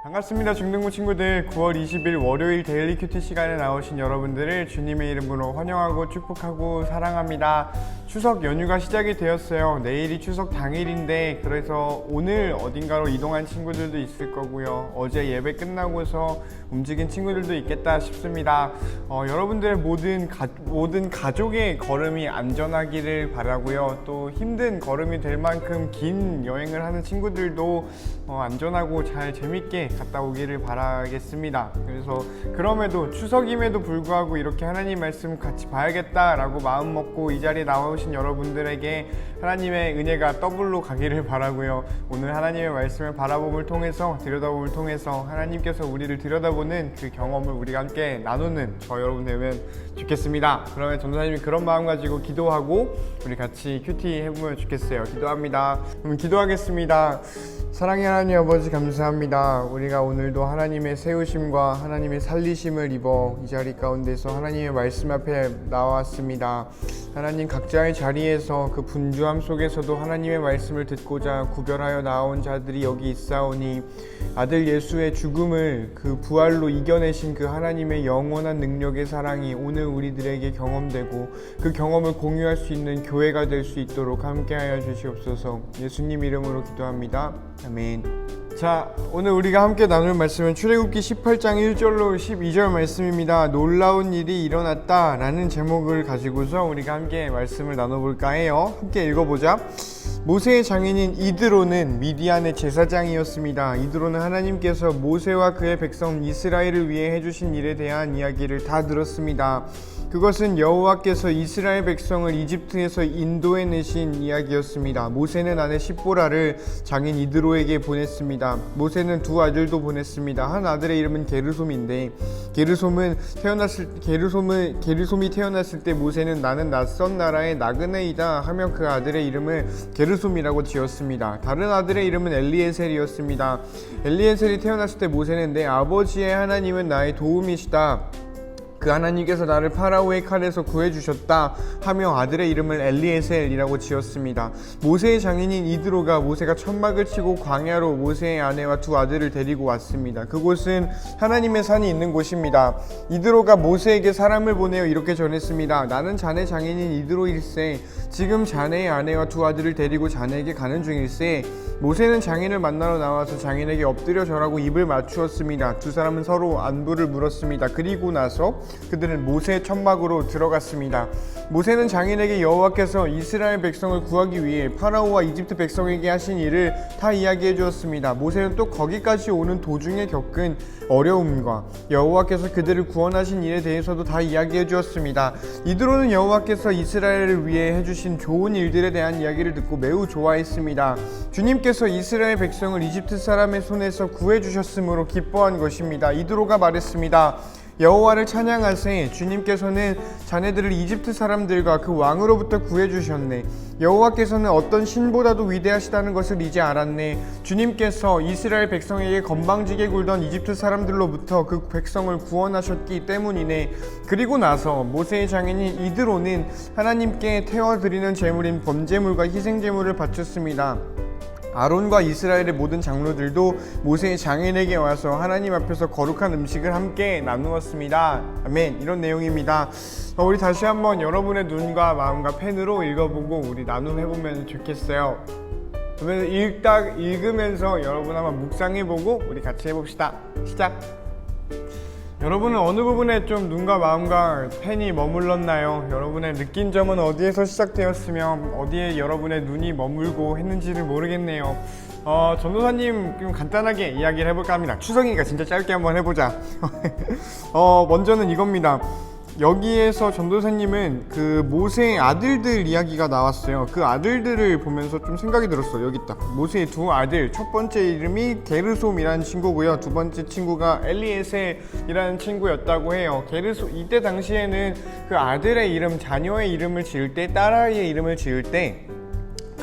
반갑습니다. 중등부 친구들. 9월 20일 월요일 데일리 큐티 시간에 나오신 여러분들을 주님의 이름으로 환영하고 축복하고 사랑합니다. 추석 연휴가 시작이 되었어요. 내일이 추석 당일인데 그래서 오늘 어딘가로 이동한 친구들도 있을 거고요. 어제 예배 끝나고서 움직인 친구들도 있겠다 싶습니다. 여러분들의 모든 가족의 걸음이 안전하기를 바라고요. 또 힘든 걸음이 될 만큼 긴 여행을 하는 친구들도 안전하고 잘 재밌게 갔다 오기를 바라겠습니다. 그래서 그럼에도 추석임에도 불구하고 이렇게 하나님 말씀 같이 봐야겠다라고 마음 먹고 이 자리에 나오신 여러분들에게 하나님의 은혜가 더블로 가기를 바라고요. 오늘 하나님의 말씀을 바라봄을 통해서 들여다봄을 통해서 하나님께서 우리를 들여다보는 그 경험을 우리가 함께 나누는 저 여러분 되면 좋겠습니다. 그러면 전도사님이 그런 마음 가지고 기도하고 우리 같이 큐티 해보면 좋겠어요. 기도합니다. 그럼 기도하겠습니다. 사랑의 하나님 아버지 감사합니다. 우리가 오늘도 하나님의 세우심과 하나님의 살리심을 입어 이 자리 가운데서 하나님의 말씀 앞에 나왔습니다. 하나님 각자의 자리에서 그 분주함 속에서도 하나님의 말씀을 듣고자 구별하여 나온 자들이 여기 있사오니 아들 예수의 죽음을 그 부활로 이겨내신 그 하나님의 영원한 능력의 사랑이 오늘 우리들에게 경험되고 그 경험을 공유할 수 있는 교회가 될 수 있도록 함께하여 주시옵소서. 예수님 이름으로 기도합니다. 아멘. 자, 오늘 우리가 함께 나눌 말씀은 출애굽기 18장 1절로 12절 말씀입니다. 놀라운 일이 일어났다 라는 제목을 가지고서 우리가 함께 말씀을 나눠볼까 해요. 함께 읽어보자. 모세의 장인인 이드로는 미디안의 제사장이었습니다. 이드로는 하나님께서 모세와 그의 백성 이스라엘을 위해 해주신 일에 대한 이야기를 다 들었습니다. 그것은 여호와께서 이스라엘 백성을 이집트에서 인도해내신 이야기였습니다. 모세는 아내 십보라를 장인 이드로에게 보냈습니다. 모세는 두 아들도 보냈습니다. 한 아들의 이름은 게르솜인데 게르솜이 태어났을 때 모세는 나는 낯선 나라의 나그네이다 하며 그 아들의 이름을 게르솜이라고 지었습니다. 다른 아들의 이름은 엘리에셀이었습니다. 엘리에셀이 태어났을 때 모세는 내 아버지의 하나님은 나의 도움이시다. 그 하나님께서 나를 파라오의 칼에서 구해주셨다 하며 아들의 이름을 엘리에셀이라고 지었습니다. 모세의 장인인 이드로가 모세가 천막을 치고 광야로 모세의 아내와 두 아들을 데리고 왔습니다. 그곳은 하나님의 산이 있는 곳입니다. 이드로가 모세에게 사람을 보내어 이렇게 전했습니다. 나는 자네 장인인 이드로일세. 지금 자네의 아내와 두 아들을 데리고 자네에게 가는 중일세. 모세는 장인을 만나러 나와서 장인에게 엎드려 절하고 입을 맞추었습니다. 두 사람은 서로 안부를 물었습니다. 그리고 나서 그들은 모세의 천막으로 들어갔습니다. 모세는 장인에게 여호와께서 이스라엘 백성을 구하기 위해 파라오와 이집트 백성에게 하신 일을 다 이야기해 주었습니다. 모세는 또 거기까지 오는 도중에 겪은 어려움과 여호와께서 그들을 구원하신 일에 대해서도 다 이야기해 주었습니다. 이드로는 여호와께서 이스라엘을 위해 해주신 좋은 일들에 대한 이야기를 듣고 매우 좋아했습니다. 주님께서 이스라엘 백성을 이집트 사람의 손에서 구해 주셨으므로 기뻐한 것입니다. 이드로가 말했습니다. 여호와를 찬양하세. 주님께서는 자네들을 이집트 사람들과 그 왕으로부터 구해주셨네. 여호와께서는 어떤 신보다도 위대하시다는 것을 이제 알았네. 주님께서 이스라엘 백성에게 건방지게 굴던 이집트 사람들로부터 그 백성을 구원하셨기 때문이네. 그리고 나서 모세의 장인인 이드로는 하나님께 태워드리는 제물인 번제물과 희생제물을 바쳤습니다. 아론과 이스라엘의 모든 장로들도 모세의 장인에게 와서 하나님 앞에서 거룩한 음식을 함께 나누었습니다. 아멘. 이런 내용입니다. 우리 다시 한번 여러분의 눈과 마음과 펜으로 읽어보고 우리 나눔해보면 좋겠어요. 그러면 읽으면서 여러분 한번 묵상해보고 우리 같이 해봅시다. 시작! 여러분은 어느 부분에 좀 눈과 마음과 펜이 머물렀나요? 여러분의 느낀 점은 어디에서 시작되었으며 어디에 여러분의 눈이 머물고 했는지를 모르겠네요. 전도사님 좀 간단하게 이야기를 해볼까 합니다. 추석이니까 진짜 짧게 한번 해보자. 먼저는 이겁니다. 여기에서 전도사님은 그 모세의 아들들 이야기가 나왔어요. 그 아들들을 보면서 좀 생각이 들었어요. 여기 있다. 모세의 두 아들, 첫 번째 이름이 게르솜이라는 친구고요. 두 번째 친구가 엘리에셀이라는 친구였다고 해요. 이때 당시에는 그 아들의 이름, 자녀의 이름을 지을 때, 딸아이의 이름을 지을 때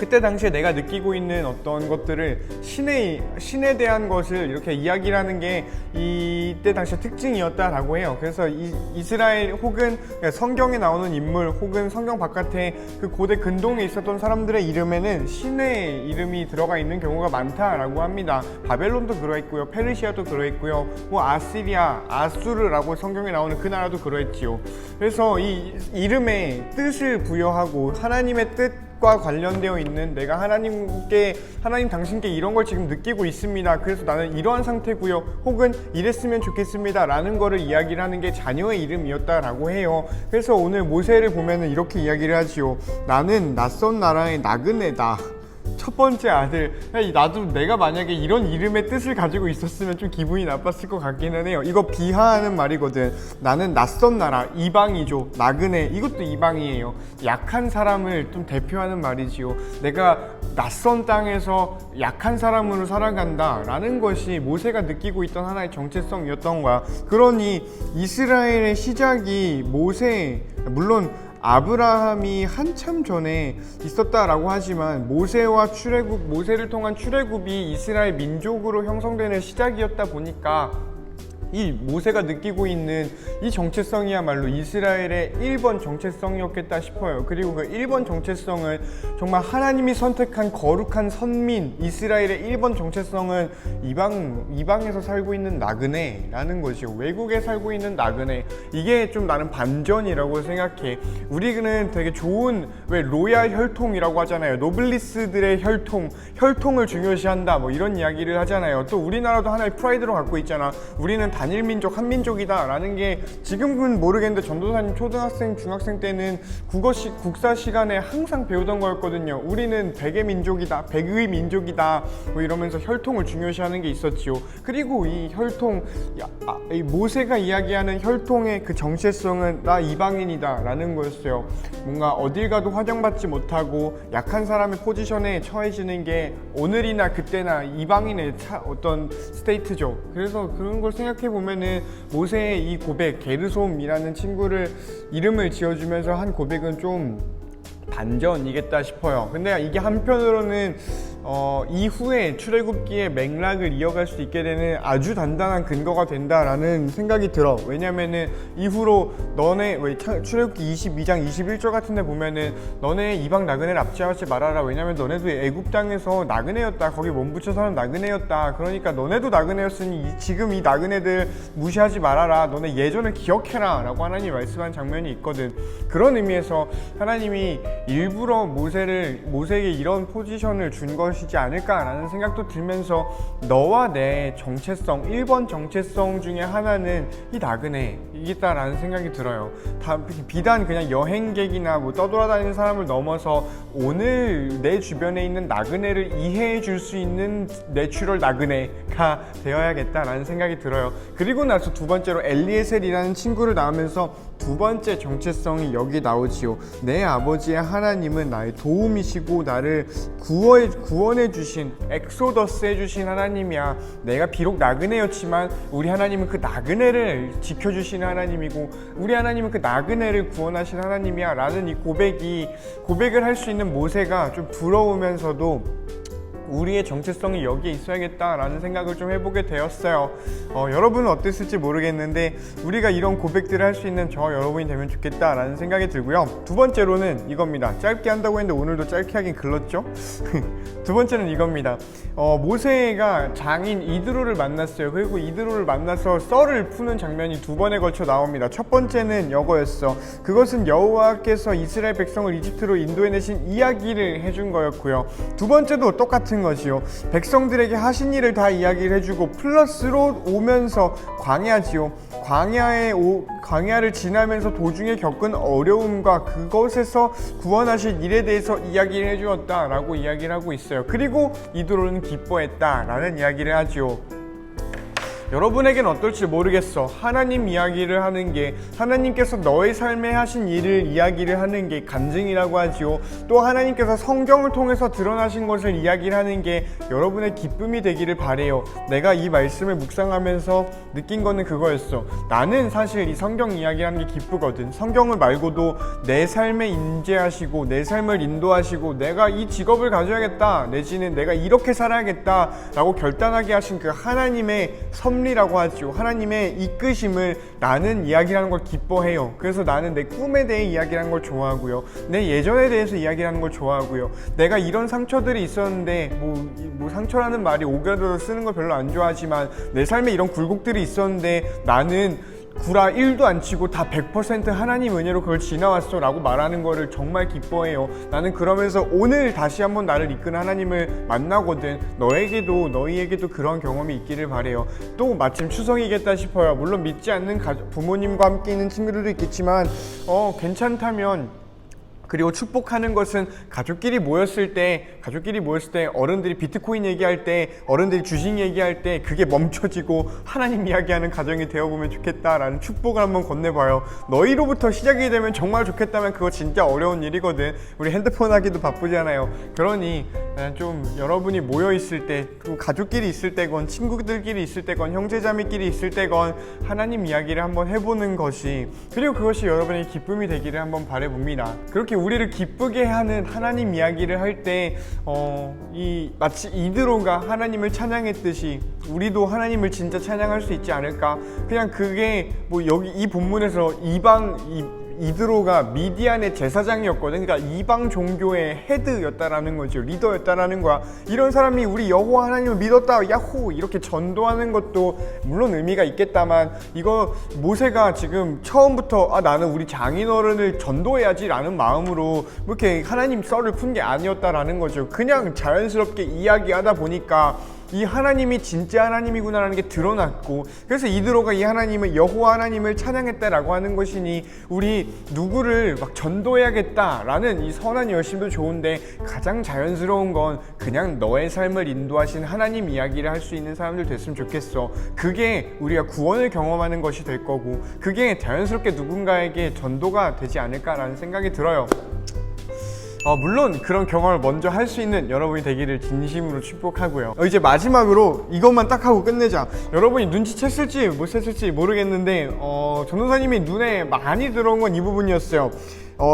그때 당시에 내가 느끼고 있는 어떤 것들을 신에 대한 것을 이렇게 이야기를 하는 게 이때 당시의 특징이었다라고 해요. 그래서 이스라엘 혹은 성경에 나오는 인물 혹은 성경 바깥에 그 고대 근동에 있었던 사람들의 이름에는 신의 이름이 들어가 있는 경우가 많다라고 합니다. 바벨론도 그러했고요, 페르시아도 그러했고요, 뭐 아시리아, 아수르라고 성경에 나오는 그 나라도 그러했지요. 그래서 이 이름에 뜻을 부여하고 하나님의 뜻과 관련되어 있는, 내가 하나님 당신께 이런 걸 지금 느끼고 있습니다, 그래서 나는 이러한 상태고요, 혹은 이랬으면 좋겠습니다 라는 거를 이야기를 하는 게 자녀의 이름이었다라고 해요. 그래서 오늘 모세를 보면은 이렇게 이야기를 하지요. 나는 낯선 나라의 나그네다. 첫 번째 아들. 나도 내가 만약에 이런 이름의 뜻을 가지고 있었으면 좀 기분이 나빴을 것 같기는 해요. 이거 비하하는 말이거든. 나는 낯선 나라, 이방이죠. 나그네, 이것도 이방이에요. 약한 사람을 좀 대표하는 말이지요. 내가 낯선 땅에서 약한 사람으로 살아간다 라는 것이 모세가 느끼고 있던 하나의 정체성이었던 거야. 그러니 이스라엘의 시작이 물론 아브라함이 한참 전에 있었다라고 하지만 모세를 통한 출애굽이 이스라엘 민족으로 형성되는 시작이었다 보니까 이 모세가 느끼고 있는 이 정체성이야말로 이스라엘의 1번 정체성이었겠다 싶어요. 그리고 그 1번 정체성은 정말 하나님이 선택한 거룩한 선민, 이스라엘의 1번 정체성은 이방에서 살고 있는 나그네라는 것이요. 외국에 살고 있는 나그네. 이게 좀 나는 반전이라고 생각해. 우리는 되게 좋은, 왜 로얄 혈통이라고 하잖아요. 노블리스들의 혈통을 중요시한다, 뭐 이런 이야기를 하잖아요. 또 우리나라도 하나의 프라이드로 갖고 있잖아. 우리는 단일민족, 한민족이다 라는 게, 지금은 모르겠는데 전도사님 초등학생, 중학생 때는 국사 시간에 항상 배우던 거였거든요. 우리는 백의 민족이다, 백의 민족이다, 뭐 이러면서 혈통을 중요시하는 게 있었지요. 그리고 이 혈통, 이 모세가 이야기하는 혈통의 그 정체성은 나 이방인이다 라는 거였어요. 뭔가 어딜 가도 환영받지 못하고 약한 사람의 포지션에 처해지는 게 오늘이나 그때나 이방인의 어떤 스테이트죠. 그래서 그런 걸 생각해 보면은 모세의 이 고백, 게르솜이라는 친구를 이름을 지어주면서 한 고백은 좀 반전이겠다 싶어요. 근데 이게 한편으로는 이후에 출애굽기의 맥락을 이어갈 수 있게 되는 아주 단단한 근거가 된다라는 생각이 들어. 왜냐면은 이후로 출애굽기 22장 21절 같은 데 보면은 너네 이방 나그네를 압제하지 말아라. 왜냐면 너네도 애굽 땅에서 나그네였다. 거기 몸붙여 사는 나그네였다. 그러니까 너네도 나그네였으니 지금 이 나그네들 무시하지 말아라. 너네 예전을 기억해라 라고 하나님이 말씀한 장면이 있거든. 그런 의미에서 하나님이 일부러 모세에게 이런 포지션을 준 것이지 않을까라는 생각도 들면서, 너와 내 정체성, 1번 정체성 중에 하나는 이 나그네이겠다라는 생각이 들어요. 비단 그냥 여행객이나 뭐 떠돌아다니는 사람을 넘어서 오늘 내 주변에 있는 나그네를 이해해 줄 수 있는 내추럴 나그네가 되어야겠다라는 생각이 들어요. 그리고 나서 두 번째로 엘리에셀이라는 친구를 낳으면서 두 번째 정체성이 여기 나오지요. 내 아버지의 하나님은 나의 도움이시고 나를 구원해 주신, 엑소더스 해주신 하나님이야. 내가 비록 나그네였지만 우리 하나님은 그 나그네를 지켜주시는 하나님이고, 우리 하나님은 그 나그네를 구원하신 하나님이야 라는 이 고백을 할 수 있는 모세가 좀 부러우면서도 우리의 정체성이 여기에 있어야겠다라는 생각을 좀 해보게 되었어요. 여러분은 어땠을지 모르겠는데 우리가 이런 고백들을 할 수 있는 저 여러분이 되면 좋겠다라는 생각이 들고요. 두 번째로는 이겁니다. 짧게 한다고 했는데 오늘도 짧게 하긴 글렀죠? 두 번째는 이겁니다. 모세가 장인 이드로를 만났어요. 그리고 이드로를 만나서 썰을 푸는 장면이 두 번에 걸쳐 나옵니다. 첫 번째는 이거였어. 그것은 여호와께서 이스라엘 백성을 이집트로 인도해내신 이야기를 해준 거였고요. 두 번째도 똑같은 것이요. 백성들에게 하신 일을 다 이야기를 해주고 플러스로 오면서 광야지요. 광야를 지나면서 도중에 겪은 어려움과 그것에서 구원하실 일에 대해서 이야기를 해주었다라고 이야기를 하고 있어요. 그리고 이드로는 기뻐했다라는 이야기를 하죠. 여러분에겐 어떨지 모르겠어. 하나님 이야기를 하는 게, 하나님께서 너의 삶에 하신 일을 이야기를 하는 게 간증이라고 하지요. 또 하나님께서 성경을 통해서 드러나신 것을 이야기를 하는 게 여러분의 기쁨이 되기를 바래요. 내가 이 말씀을 묵상하면서 느낀 거는 그거였어. 나는 사실 이 성경 이야기하는 게 기쁘거든. 성경을 말고도 내 삶에 인재하시고 내 삶을 인도하시고 내가 이 직업을 가져야겠다, 내지는 내가 이렇게 살아야겠다 라고 결단하게 하신 그 하나님의 섭리라고 하죠. 하나님의 이끄심을 나는 이야기하는 걸 기뻐해요. 그래서 나는 내 꿈에 대해 이야기하는 걸 좋아하고요, 내 예전에 대해서 이야기하는 걸 좋아하고요, 내가 이런 상처들이 있었는데 뭐 상처라는 말이 오그라들어 쓰는 걸 별로 안 좋아하지만 내 삶에 이런 굴곡들이 있었는데 나는 구라 1도 안 치고 다 100% 하나님 은혜로 그걸 지나왔어 라고 말하는 거를 정말 기뻐해요. 나는 그러면서 오늘 다시 한번 나를 이끄는 하나님을 만나거든. 너희에게도 그런 경험이 있기를 바래요. 또 마침 추석이겠다 싶어요. 물론 믿지 않는 부모님과 함께 있는 친구들도 있겠지만 괜찮다면, 그리고 축복하는 것은 가족끼리 모였을 때 어른들이 비트코인 얘기할 때, 어른들이 주식 얘기할 때 그게 멈춰지고 하나님 이야기하는 가정이 되어보면 좋겠다라는 축복을 한번 건네봐요. 너희로부터 시작이 되면 정말 좋겠다면 그거 진짜 어려운 일이거든. 우리 핸드폰 하기도 바쁘잖아요. 그러니 좀 여러분이 모여있을 때, 가족끼리 있을 때건 친구들끼리 있을 때건 형제자매끼리 있을 때건 하나님 이야기를 한번 해보는 것이, 그리고 그것이 여러분의 기쁨이 되기를 한번 바라봅니다. 그렇게 우리를 기쁘게 하는 하나님 이야기를 할 때 마치 이드로가 하나님을 찬양했듯이 우리도 하나님을 진짜 찬양할 수 있지 않을까. 그냥 그게 여기 이 본문에서 이드로가 미디안의 제사장이었거든. 그러니까 이방 종교의 헤드였다라는 거죠. 리더였다라는 거야. 이런 사람이 우리 여호와 하나님을 믿었다, 야호, 이렇게 전도하는 것도 물론 의미가 있겠다만, 이거 모세가 지금 처음부터 나는 우리 장인어른을 전도해야지 라는 마음으로 이렇게 하나님 썰을 푼 게 아니었다라는 거죠. 그냥 자연스럽게 이야기하다 보니까 이 하나님이 진짜 하나님이구나라는 게 드러났고, 그래서 이드로가 이 하나님을, 여호와 하나님을 찬양했다라고 하는 것이니, 우리 누구를 막 전도해야겠다라는 이 선한 열심도 좋은데 가장 자연스러운 건 그냥 너의 삶을 인도하신 하나님 이야기를 할 수 있는 사람들 됐으면 좋겠어. 그게 우리가 구원을 경험하는 것이 될 거고, 그게 자연스럽게 누군가에게 전도가 되지 않을까라는 생각이 들어요. 물론 그런 경험을 먼저 할 수 있는 여러분이 되기를 진심으로 축복하고요. 이제 마지막으로 이것만 딱 하고 끝내자. 여러분이 눈치챘을지 못 챘을지 모르겠는데 전도사님이 눈에 많이 들어온 건 이 부분이었어요.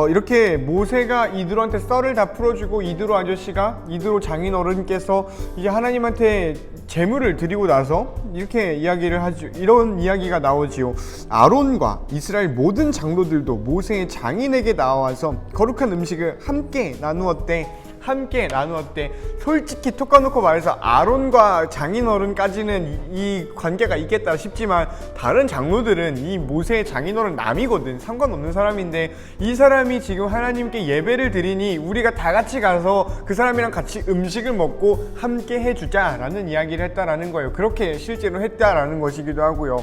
이렇게 모세가 이드로한테 썰을 다 풀어주고, 이드로 장인 어른께서 이제 하나님한테 제물을 드리고 나서 이렇게 이야기를 하죠. 이런 이야기가 나오지요. 아론과 이스라엘 모든 장로들도 모세의 장인에게 나와서 거룩한 음식을 함께 나누었대. 솔직히 톡 까놓고 말해서 아론과 장인어른까지는 이 관계가 있겠다 싶지만, 다른 장로들은 이 모세의 장인어른 남이거든. 상관없는 사람인데 이 사람이 지금 하나님께 예배를 드리니 우리가 다 같이 가서 그 사람이랑 같이 음식을 먹고 함께 해주자 라는 이야기를 했다라는 거예요. 그렇게 실제로 했다라는 것이기도 하고요.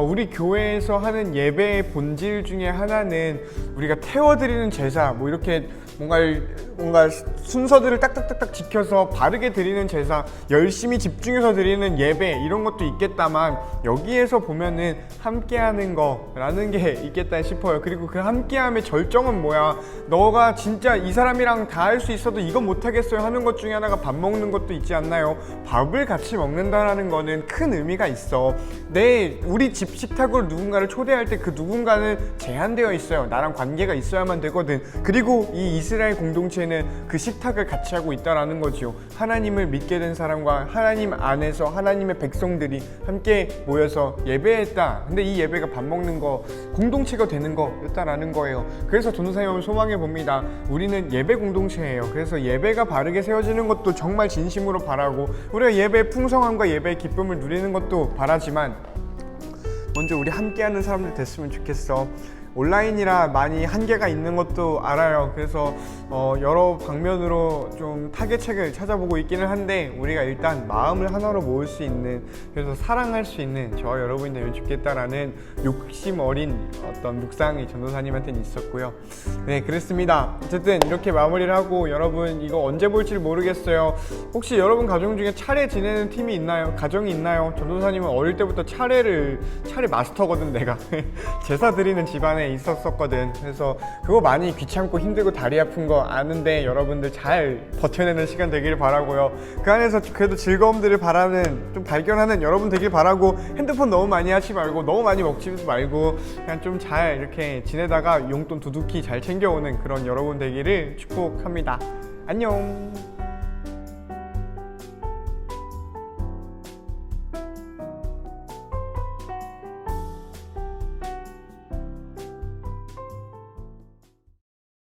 우리 교회에서 하는 예배의 본질 중에 하나는 우리가 태워드리는 제사, 이렇게 뭔가 순서들을 딱딱딱딱 지켜서 바르게 드리는 제사, 열심히 집중해서 드리는 예배, 이런 것도 있겠다만, 여기에서 보면은 함께하는 거라는 게 있겠다 싶어요. 그리고 그 함께함의 절정은 뭐야? 너가 진짜 이 사람이랑 다 할 수 있어도 이건 못하겠어요 하는 것 중에 하나가 밥 먹는 것도 있지 않나요? 밥을 같이 먹는다라는 거는 큰 의미가 있어. 우리 집 식탁으로 누군가를 초대할 때 그 누군가는 제한되어 있어요. 나랑 관계가 있어야만 되거든. 그리고 이 이스라엘 공동체는 그 식탁을 같이 하고 있다라는 거죠. 하나님을 믿게 된 사람과 하나님 안에서 하나님의 백성들이 함께 모여서 예배했다. 근데 이 예배가 밥 먹는 거, 공동체가 되는 거였다라는 거예요. 그래서 전도사님을 소망해 봅니다. 우리는 예배 공동체예요. 그래서 예배가 바르게 세워지는 것도 정말 진심으로 바라고, 우리가 예배의 풍성함과 예배의 기쁨을 누리는 것도 바라지만, 먼저 우리 함께하는 사람들 됐으면 좋겠어. 온라인이라 많이 한계가 있는 것도 알아요. 그래서 여러 방면으로 좀 타개책을 찾아보고 있기는 한데 우리가 일단 마음을 하나로 모을 수 있는, 그래서 사랑할 수 있는 저와 여러분이 되면 좋겠다라는 욕심 어린 어떤 묵상이 전도사님한테는 있었고요. 네, 그랬습니다. 어쨌든 이렇게 마무리를 하고, 여러분 이거 언제 볼지 모르겠어요. 혹시 여러분 가정 중에 차례 지내는 팀이 있나요? 가정이 있나요? 전도사님은 어릴 때부터 차례 마스터거든. 내가 제사 드리는 집안에 있었거든. 그래서 그거 많이 귀찮고 힘들고 다리 아픈 거 아는데 여러분들 잘 버텨내는 시간 되기를 바라고요. 그 안에서 그래도 즐거움들을 바라는, 좀 발견하는 여러분 되길 바라고, 핸드폰 너무 많이 하지 말고 너무 많이 먹지 말고 그냥 좀 잘 이렇게 지내다가 용돈 두둑히 잘 챙겨오는 그런 여러분 되기를 축복합니다. 안녕.